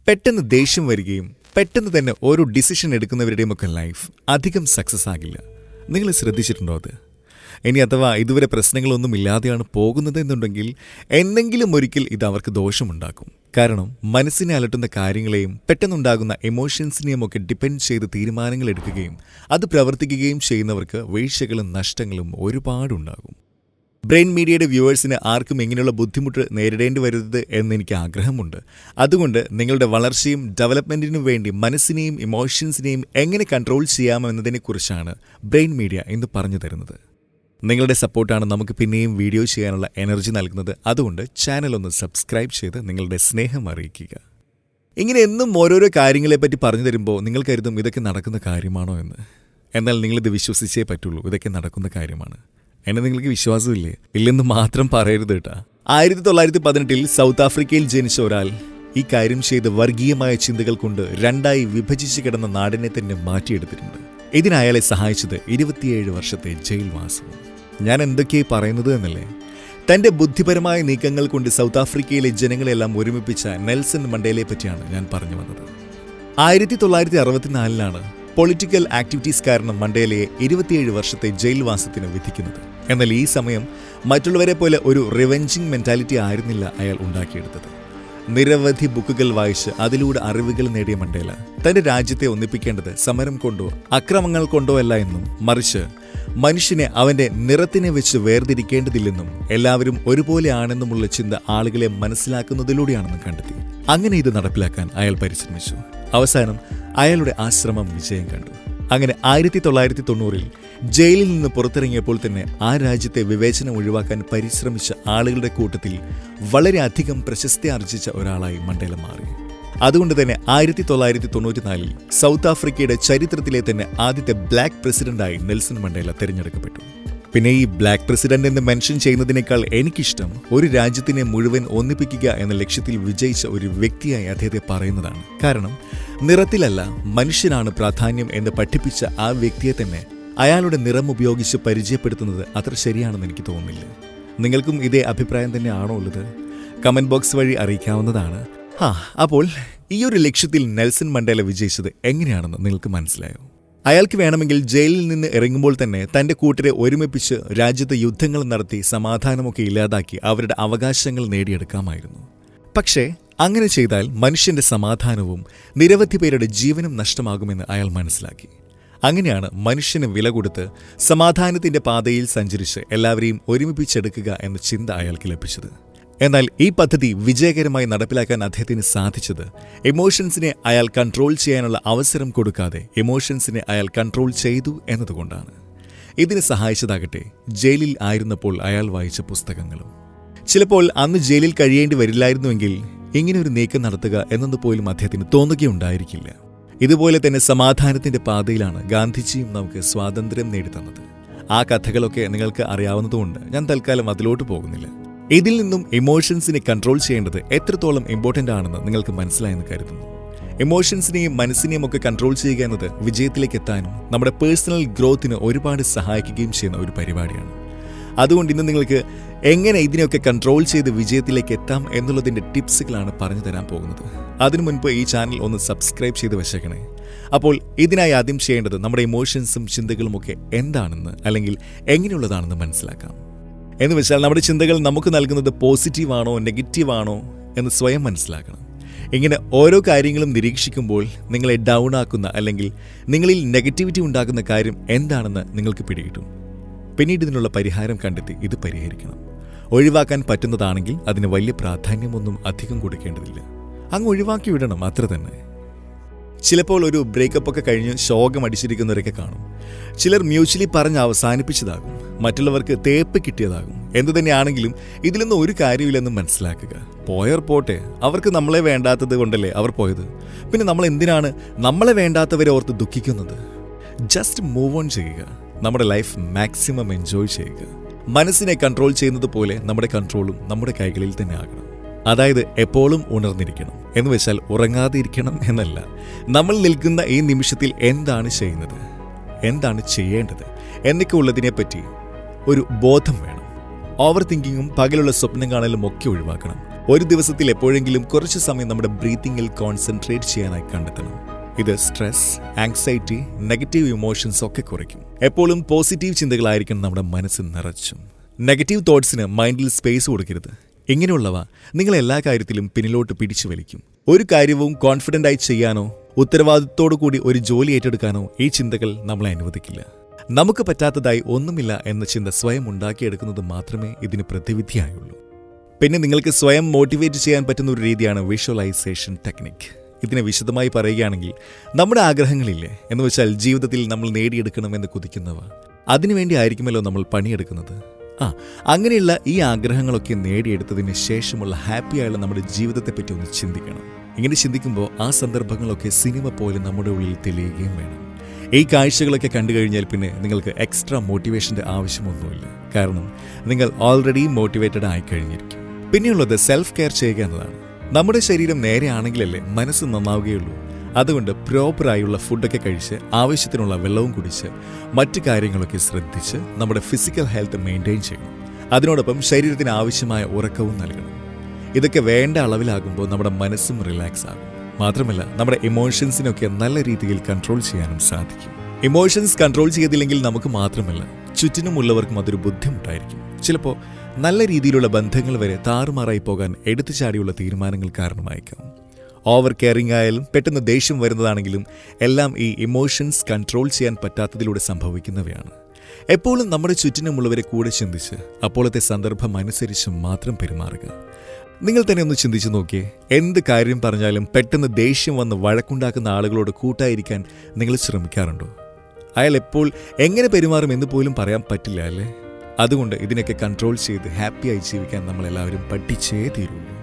പെട്ടെന്ന് ദേഷ്യം വരികയും പെട്ടെന്ന് തന്നെ ഓരോ ഡിസിഷൻ എടുക്കുന്നവരുടെയുമൊക്കെ ലൈഫ് അധികം സക്സസ് ആകില്ല. നിങ്ങൾ ശ്രദ്ധിച്ചിട്ടുണ്ടോ അത്? ഇനി അഥവാ ഇതുവരെ പ്രശ്നങ്ങളൊന്നും ഇല്ലാതെയാണ് പോകുന്നത് എന്നുണ്ടെങ്കിൽ എന്തെങ്കിലും ഒരിക്കൽ ഇത് അവർക്ക് ദോഷമുണ്ടാക്കും. കാരണം മനസ്സിനെ അലട്ടുന്ന കാര്യങ്ങളെയും പെട്ടെന്നുണ്ടാകുന്ന എമോഷൻസിനെയും ഒക്കെ ഡിപ്പെൻഡ് ചെയ്ത് തീരുമാനങ്ങൾ എടുക്കുകയും അത് പ്രവർത്തിക്കുകയും ചെയ്യുന്നവർക്ക് വീഴ്ചകളും നഷ്ടങ്ങളും ഒരുപാടുണ്ടാകും. ബ്രെയിൻ മീഡിയയുടെ വ്യൂവേഴ്സിന് ആർക്കും ഇങ്ങനെയുള്ള ബുദ്ധിമുട്ട് നേരിടേണ്ടി വരരുത് എന്നെനിക്ക് ആഗ്രഹമുണ്ട്. അതുകൊണ്ട് നിങ്ങളുടെ വളർച്ചയും ഡെവലപ്മെൻറ്റിനും വേണ്ടി മനസ്സിനെയും ഇമോഷൻസിനെയും എങ്ങനെ കൺട്രോൾ ചെയ്യാമെന്നതിനെക്കുറിച്ചാണ് ബ്രെയിൻ മീഡിയ ഇന്ന് പറഞ്ഞു തരുന്നത്. നിങ്ങളുടെ സപ്പോർട്ടാണ് നമുക്ക് പിന്നെയും വീഡിയോ ചെയ്യാനുള്ള എനർജി നൽകുന്നത്. അതുകൊണ്ട് ചാനൽ ഒന്ന് സബ്സ്ക്രൈബ് ചെയ്ത് നിങ്ങളുടെ സ്നേഹം അറിയിക്കുക. ഇങ്ങനെ എന്നും ഓരോരോ കാര്യങ്ങളെപ്പറ്റി പറഞ്ഞു തരുമ്പോൾ നിങ്ങൾ കരുതും ഇതൊക്കെ നടക്കുന്ന കാര്യമാണോ എന്ന്. എന്നാൽ നിങ്ങളിത് വിശ്വസിച്ചേ പറ്റുള്ളൂ, ഇതൊക്കെ നടക്കുന്ന കാര്യമാണ്. എന്നെ നിങ്ങൾക്ക് വിശ്വാസമില്ലേ? ഇല്ലെന്ന് മാത്രം പറയരുത് കേട്ടാ. 1918 സൗത്ത് ആഫ്രിക്കയിൽ ജനിച്ച ഒരാൾ ഈ കാര്യം ചെയ്ത് വർഗീയമായ ചിന്തകൾ കൊണ്ട് രണ്ടായി വിഭജിച്ച് കിടന്ന നാടിനെ തന്നെ മാറ്റിയെടുത്തിട്ടുണ്ട്. ഇതിന് അയാളെ സഹായിച്ചത് 27 വർഷത്തെ ജയിൽവാസവും. ഞാൻ എന്തൊക്കെയായി പറയുന്നത് എന്നല്ലേ? തന്റെ ബുദ്ധിപരമായ നീക്കങ്ങൾ കൊണ്ട് സൗത്ത് ആഫ്രിക്കയിലെ ജനങ്ങളെല്ലാം ഒരുമിപ്പിച്ച നെൽസൺ മണ്ടേലയെ പറ്റിയാണ് ഞാൻ പറഞ്ഞു വന്നത്. 1964 പൊളിറ്റിക്കൽ ആക്ടിവിറ്റീസ് കാരണം മണ്ടേലയെ 27 വർഷത്തെ ജയിൽവാസത്തിന് വിധിക്കുന്നത്. എന്നാൽ ഈ സമയം മറ്റുള്ളവരെ പോലെ ഒരു റിവെഞ്ചിങ് മെന്റാലിറ്റി ആയിരുന്നില്ല അയാൾ ഉണ്ടാക്കിയെടുത്തത്. നിരവധി ബുക്കുകൾ വായിച്ച് അതിലൂടെ അറിവുകൾ നേടിയ മണ്ടേല തന്റെ രാജ്യത്തെ ഒന്നിപ്പിക്കേണ്ടത് സമരം കൊണ്ടോ അക്രമങ്ങൾ കൊണ്ടോ അല്ല എന്നും, മറിച്ച് മനുഷ്യനെ അവന്റെ നിറത്തിനെ വെച്ച് വേർതിരിക്കേണ്ടതില്ലെന്നും എല്ലാവരും ഒരുപോലെ ആണെന്നുമുള്ള ചിന്ത ആളുകളെ മനസ്സിലാക്കുന്നതിലൂടെയാണെന്ന് കണ്ടെത്തി. അങ്ങനെ ഇത് നടപ്പിലാക്കാൻ അയാൾ പരിശ്രമിച്ചു. അവസാനം അയാളുടെ ആശ്രമം വിജയം കണ്ടു. അങ്ങനെ 1990 ജയിലിൽ നിന്ന് പുറത്തിറങ്ങിയപ്പോൾ തന്നെ ആ രാജ്യത്തെ വിവേചനം ഒഴിവാക്കാൻ പരിശ്രമിച്ച ആളുകളുടെ കൂട്ടത്തിൽ വളരെയധികം പ്രശസ്തി ആർജിച്ച ഒരാളായി മണ്ടേല മാറി. അതുകൊണ്ട് തന്നെ 1994 സൗത്ത് ആഫ്രിക്കയുടെ ചരിത്രത്തിലെ തന്നെ ആദ്യത്തെ ബ്ലാക്ക് പ്രസിഡന്റായി നെൽസൺ മണ്ടേല തിരഞ്ഞെടുക്കപ്പെട്ടു. പിന്നെ ഈ ബ്ലാക്ക് പ്രസിഡന്റ് എന്ന് മെൻഷൻ ചെയ്യുന്നതിനേക്കാൾ എനിക്കിഷ്ടം ഒരു രാജ്യത്തിനെ മുഴുവൻ ഒന്നിപ്പിക്കുക എന്ന ലക്ഷ്യത്തിൽ വിജയിച്ച ഒരു വ്യക്തിയായി അദ്ദേഹത്തെ പറയുന്നതാണ്. കാരണം നിറത്തിലല്ല മനുഷ്യനാണ് പ്രാധാന്യം എന്ന് പഠിപ്പിച്ച ആ വ്യക്തിയെ തന്നെ അയാളുടെ നിറം ഉപയോഗിച്ച് പരിചയപ്പെടുത്തുന്നത് അത്ര ശരിയാണെന്ന് എനിക്ക് തോന്നുന്നില്ല. നിങ്ങൾക്കും ഇതേ അഭിപ്രായം തന്നെയാണോ ഉള്ളത്? കമന്റ് ബോക്സ് വഴി അറിയിക്കാവുന്നതാണ്. അപ്പോൾ ഈ ഒരു ലക്ഷ്യത്തിൽ നെൽസൺ മണ്ടേല വിജയിച്ചത് എങ്ങനെയാണെന്ന് നിങ്ങൾക്ക് മനസ്സിലായോ? അയാൾക്ക് വേണമെങ്കിൽ ജയിലിൽ നിന്ന് ഇറങ്ങുമ്പോൾ തന്നെ തന്റെ കൂട്ടരെ ഒരുമിപ്പിച്ച് രാജ്യത്ത് യുദ്ധങ്ങൾ നടത്തി സമാധാനമൊക്കെ ഇല്ലാതാക്കി അവരുടെ അവകാശങ്ങൾ നേടിയെടുക്കാമായിരുന്നു. പക്ഷേ അങ്ങനെ ചെയ്താൽ മനുഷ്യന്റെ സമാധാനവും നിരവധി പേരുടെ ജീവനും നഷ്ടമാകുമെന്ന് അയാൾ മനസ്സിലാക്കി. അങ്ങനെയാണ് മനുഷ്യന് വില കൊടുത്ത് സമാധാനത്തിന്റെ പാതയിൽ സഞ്ചരിച്ച് എല്ലാവരെയും ഒരുമിപ്പിച്ചെടുക്കുക എന്ന ചിന്ത അയാൾക്ക് ലഭിച്ചത്. എന്നാൽ ഈ പദ്ധതി വിജയകരമായി നടപ്പിലാക്കാൻ അദ്ദേഹത്തിന് സാധിച്ചത് ഇമോഷൻസിനെ അയാൾ കൺട്രോൾ ചെയ്യാനുള്ള അവസരം കൊടുക്കാതെ ഇമോഷൻസിനെ അയാൾ കൺട്രോൾ ചെയ്തു എന്നതുകൊണ്ടാണ്. ഇതിന് സഹായിച്ചതാകട്ടെ ജയിലിൽ ആയിരുന്നപ്പോൾ അയാൾ വായിച്ച പുസ്തകങ്ങളും. ചിലപ്പോൾ അന്ന് ജയിലിൽ കഴിയേണ്ടി വരില്ലായിരുന്നുവെങ്കിൽ ഇങ്ങനെയൊരു നീക്കം നടത്തുക എന്നൊന്നു പോലും അദ്ദേഹത്തിന് തോന്നുകയുണ്ടായിരിക്കില്ല. ഇതുപോലെ തന്നെ സമാധാനത്തിന്റെ പാതയിലാണ് ഗാന്ധിജിയും നമുക്ക് സ്വാതന്ത്ര്യം നേടിത്തന്നത്. ആ കഥകളൊക്കെ നിങ്ങൾക്ക് അറിയാവുന്നതുകൊണ്ട് ഞാൻ തൽക്കാലം അതിലോട്ട് പോകുന്നില്ല. ഇതിൽ നിന്നും ഇമോഷൻസിനെ കൺട്രോൾ ചെയ്യേണ്ടത് എത്രത്തോളം ഇമ്പോർട്ടൻ്റ് ആണെന്ന് നിങ്ങൾക്ക് മനസ്സിലായെന്ന് കരുതുന്നു. ഇമോഷൻസിനെയും മനസ്സിനെയും ഒക്കെ കൺട്രോൾ ചെയ്യുക എന്നത് വിജയത്തിലേക്ക് എത്താനും നമ്മുടെ പേഴ്സണൽ ഗ്രോത്തിന് ഒരുപാട് സഹായിക്കുകയും ചെയ്യുന്ന ഒരു പരിപാടിയാണ്. അതുകൊണ്ട് ഇന്ന് നിങ്ങൾക്ക് എങ്ങനെ ഇതിനെയൊക്കെ കൺട്രോൾ ചെയ്ത് വിജയത്തിലേക്ക് എത്താം എന്നുള്ളതിൻ്റെ ടിപ്സുകളാണ് പറഞ്ഞു തരാൻ പോകുന്നത്. അതിനു മുൻപ് ഈ ചാനൽ ഒന്ന് സബ്സ്ക്രൈബ് ചെയ്ത് വെച്ചേക്കണേ. അപ്പോൾ ഇതിനായി ആദ്യം ചെയ്യേണ്ടത് നമ്മുടെ ഇമോഷൻസും ചിന്തകളുമൊക്കെ എന്താണെന്ന് അല്ലെങ്കിൽ എങ്ങനെയുള്ളതാണെന്ന് മനസ്സിലാക്കാം. എന്ന് വെച്ചാൽ നമ്മുടെ ചിന്തകൾ നമുക്ക് നൽകുന്നത് പോസിറ്റീവാണോ നെഗറ്റീവാണോ എന്ന് സ്വയം മനസ്സിലാക്കണം. ഇങ്ങനെ ഓരോ കാര്യങ്ങളും നിരീക്ഷിക്കുമ്പോൾ നിങ്ങളെ ഡൗൺ ആക്കുന്ന അല്ലെങ്കിൽ നിങ്ങളിൽ നെഗറ്റിവിറ്റി ഉണ്ടാക്കുന്ന കാര്യം എന്താണെന്ന് നിങ്ങൾക്ക് പിടികിട്ടും. പിന്നീട് ഇതിനുള്ള പരിഹാരം കണ്ടെത്തി ഇത് പരിഹരിക്കണം. ഒഴിവാക്കാൻ പറ്റുന്നതാണെങ്കിൽ അതിന് വലിയ പ്രാധാന്യമൊന്നും അധികം കൊടുക്കേണ്ടതില്ല, അങ്ങ് ഒഴിവാക്കി വിടണം, അത്ര തന്നെ. ചിലപ്പോൾ ഒരു ബ്രേക്കപ്പ് ഒക്കെ കഴിഞ്ഞ് ശോകമടിച്ചിരിക്കുന്നവരൊക്കെ കാണും. ചിലർ മ്യൂച്വലി പറഞ്ഞ് അവസാനിപ്പിച്ചതാകും, മറ്റുള്ളവർക്ക് തേപ്പ് കിട്ടിയതാകും. എന്തു തന്നെയാണെങ്കിലും ഇതിലൊന്നും ഒരു കാര്യമില്ലെന്ന് മനസ്സിലാക്കുക. പോയർ പോട്ടെ, അവർക്ക് നമ്മളെ വേണ്ടാത്തത് കൊണ്ടല്ലേ അവർ പോയത്. പിന്നെ നമ്മൾ എന്തിനാണ് നമ്മളെ വേണ്ടാത്തവരെ ഓർത്ത് ദുഃഖിക്കുന്നത്? ജസ്റ്റ് മൂവ് ഓൺ ചെയ്യുക. നമ്മുടെ ലൈഫ് മാക്സിമം എൻജോയ് ചെയ്യുക. മനസ്സിനെ കൺട്രോൾ ചെയ്യുന്നത് പോലെ നമ്മുടെ കൺട്രോളും നമ്മുടെ കൈകളിൽ തന്നെ ആകണം. അതായത് എപ്പോഴും ഉണർന്നിരിക്കണം എന്ന് വെച്ചാൽ ഉറങ്ങാതെ ഇരിക്കണം എന്നല്ല. നമ്മൾ നിൽക്കുന്ന ഈ നിമിഷത്തിൽ എന്താണ് ചെയ്യുന്നത്, എന്താണ് ചെയ്യേണ്ടത് എന്നൊക്കെ ഉള്ളതിനെപ്പറ്റി ഒരു ബോധം വേണം. ഓവർ തിങ്കിങ്ങും പകലുള്ള സ്വപ്നം കാണലും ഒക്കെ ഒഴിവാക്കണം. ഒരു ദിവസത്തിൽ എപ്പോഴെങ്കിലും കുറച്ച് സമയം നമ്മുടെ ബ്രീത്തിങ്ങിൽ കോൺസെൻട്രേറ്റ് ചെയ്യാനായി കണ്ടെത്തണം. ഇത് സ്ട്രെസ്, ആങ്സൈറ്റി, നെഗറ്റീവ് ഇമോഷൻസ് ഒക്കെ കുറയ്ക്കും. എപ്പോഴും പോസിറ്റീവ് ചിന്തകളായിരിക്കണം നമ്മുടെ മനസ്സ് നിറച്ചും. നെഗറ്റീവ് തോട്ട്സിന് മൈൻഡിൽ സ്പേസ് കൊടുക്കരുത്. ഇങ്ങനെയുള്ളവ നിങ്ങൾ എല്ലാ കാര്യത്തിലും പിന്നിലോട്ട് പിടിച്ചു വലിക്കും. ഒരു കാര്യവും കോൺഫിഡൻ്റായി ചെയ്യാനോ ഉത്തരവാദിത്തോടു കൂടി ഒരു ജോലി ഏറ്റെടുക്കാനോ ഈ ചിന്തകൾ നമ്മളെ അനുവദിക്കില്ല. നമുക്ക് പറ്റാത്തതായി ഒന്നുമില്ല എന്ന ചിന്ത സ്വയം ഉണ്ടാക്കിയെടുക്കുന്നത് മാത്രമേ ഇതിന് പ്രതിവിധിയായുള്ളൂ. പിന്നെ നിങ്ങൾക്ക് സ്വയം മോട്ടിവേറ്റ് ചെയ്യാൻ പറ്റുന്ന ഒരു രീതിയാണ് വിഷ്വലൈസേഷൻ ടെക്നിക്. ഇതിനെ വിശദമായി പറയുകയാണെങ്കിൽ, നമ്മുടെ ആഗ്രഹങ്ങളില്ലേ എന്ന് വെച്ചാൽ ജീവിതത്തിൽ നമ്മൾ നേടിയെടുക്കണമെന്ന് കൊതിക്കുന്നവ, അതിനുവേണ്ടി ആയിരിക്കുമല്ലോ നമ്മൾ പണിയെടുക്കുന്നത്. അങ്ങനെയുള്ള ഈ ആഗ്രഹങ്ങളൊക്കെ നേടിയെടുത്തതിന് ശേഷമുള്ള ഹാപ്പിയായുള്ള നമ്മുടെ ജീവിതത്തെപ്പറ്റി ഒന്ന് ചിന്തിക്കണം. ഇങ്ങനെ ചിന്തിക്കുമ്പോൾ ആ സന്ദർഭങ്ങളൊക്കെ സിനിമ പോലെ നമ്മുടെ ഉള്ളിൽ തെളിയുകയും വേണം. ഈ കാഴ്ചകളൊക്കെ കണ്ടു കഴിഞ്ഞാൽ പിന്നെ നിങ്ങൾക്ക് എക്സ്ട്രാ മോട്ടിവേഷൻ്റെ ആവശ്യമൊന്നുമില്ല. കാരണം നിങ്ങൾ ഓൾറെഡി മോട്ടിവേറ്റഡ് ആയിക്കഴിഞ്ഞിരിക്കും. പിന്നെയുള്ളത് സെൽഫ് കെയർ ചെയ്യുക എന്നതാണ്. നമ്മുടെ ശരീരം നേരെയാണെങ്കിലല്ലേ മനസ്സ് നന്നാവുകയുള്ളൂ. അതുകൊണ്ട് പ്രോപ്പറായുള്ള ഫുഡൊക്കെ കഴിച്ച് ആവശ്യത്തിനുള്ള വെള്ളവും കുടിച്ച് മറ്റു കാര്യങ്ങളൊക്കെ ശ്രദ്ധിച്ച് നമ്മുടെ ഫിസിക്കൽ ഹെൽത്ത് മെയിൻറ്റെയിൻ ചെയ്യണം. അതിനോടൊപ്പം ശരീരത്തിന് ആവശ്യമായ ഉറക്കവും നൽകണം. ഇതൊക്കെ വേണ്ട അളവിലാകുമ്പോൾ നമ്മുടെ മനസ്സും റിലാക്സ് ആകും. മാത്രമല്ല നമ്മുടെ ഇമോഷൻസിനൊക്കെ നല്ല രീതിയിൽ കൺട്രോൾ ചെയ്യാനും സാധിക്കും. ഇമോഷൻസ് കൺട്രോൾ ചെയ്തില്ലെങ്കിൽ നമുക്ക് മാത്രമല്ല ചുറ്റിനുമുള്ളവർക്കും അതൊരു ബുദ്ധിമുട്ടായിരിക്കും. ചിലപ്പോൾ നല്ല രീതിയിലുള്ള ബന്ധങ്ങൾ വരെ താറുമാറായി പോകാൻ എടുത്തുചാടിയുള്ള തീരുമാനങ്ങൾ കാരണമായേക്കാം. ഓവർ കെയറിംഗ് ആയാലും പെട്ടെന്ന് ദേഷ്യം വരുന്നതാണെങ്കിലും എല്ലാം ഈ ഇമോഷൻസ് കൺട്രോൾ ചെയ്യാൻ പറ്റാത്തതിലൂടെ സംഭവിക്കുന്നവയാണ്. എപ്പോഴും നമ്മുടെ ചുറ്റിനുമുള്ളവരെ കൂടെ ചിന്തിച്ച് അപ്പോഴത്തെ സന്ദർഭം അനുസരിച്ച് മാത്രം പെരുമാറുക. നിങ്ങൾ തന്നെ ഒന്ന് ചിന്തിച്ചു നോക്കിയേ, എന്ത് കാര്യം പറഞ്ഞാലും പെട്ടെന്ന് ദേഷ്യം വന്ന് വഴക്കുണ്ടാക്കുന്ന ആളുകളോട് കൂട്ടായിരിക്കാൻ നിങ്ങൾ ശ്രമിക്കാറുണ്ടോ? അയാൾ എപ്പോൾ എങ്ങനെ പെരുമാറും എന്ന് പോലും പറയാൻ പറ്റില്ല അല്ലേ? അതുകൊണ്ട് ഇതിനൊക്കെ കൺട്രോൾ ചെയ്ത് ഹാപ്പിയായി ജീവിക്കാൻ നമ്മളെല്ലാവരും പഠിച്ചേ തീരുള്ളൂ.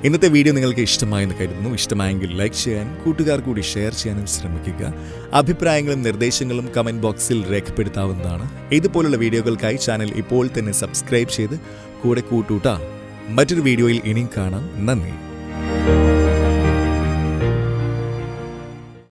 ഇന്നത്തെ വീഡിയോ നിങ്ങൾക്ക് ഇഷ്ടമായെന്ന് കരുതുന്നു. ഇഷ്ടമായെങ്കിൽ ലൈക്ക് ചെയ്യാൻ, കൂട്ടുകാർ കൂടി ഷെയർ ചെയ്യാനും ശ്രമിക്കുക. അഭിപ്രായങ്ങളും നിർദ്ദേശങ്ങളും കമൻറ്റ് ബോക്സിൽ രേഖപ്പെടുത്താവുന്നതാണ്. ഇതുപോലുള്ള വീഡിയോകൾക്കായി ചാനൽ ഇപ്പോൾ തന്നെ സബ്സ്ക്രൈബ് ചെയ്ത് കൂടെ കൂട്ടൂട്ടാ. മറ്റൊരു വീഡിയോയിൽ ഇനിയും കാണാം. നന്ദി.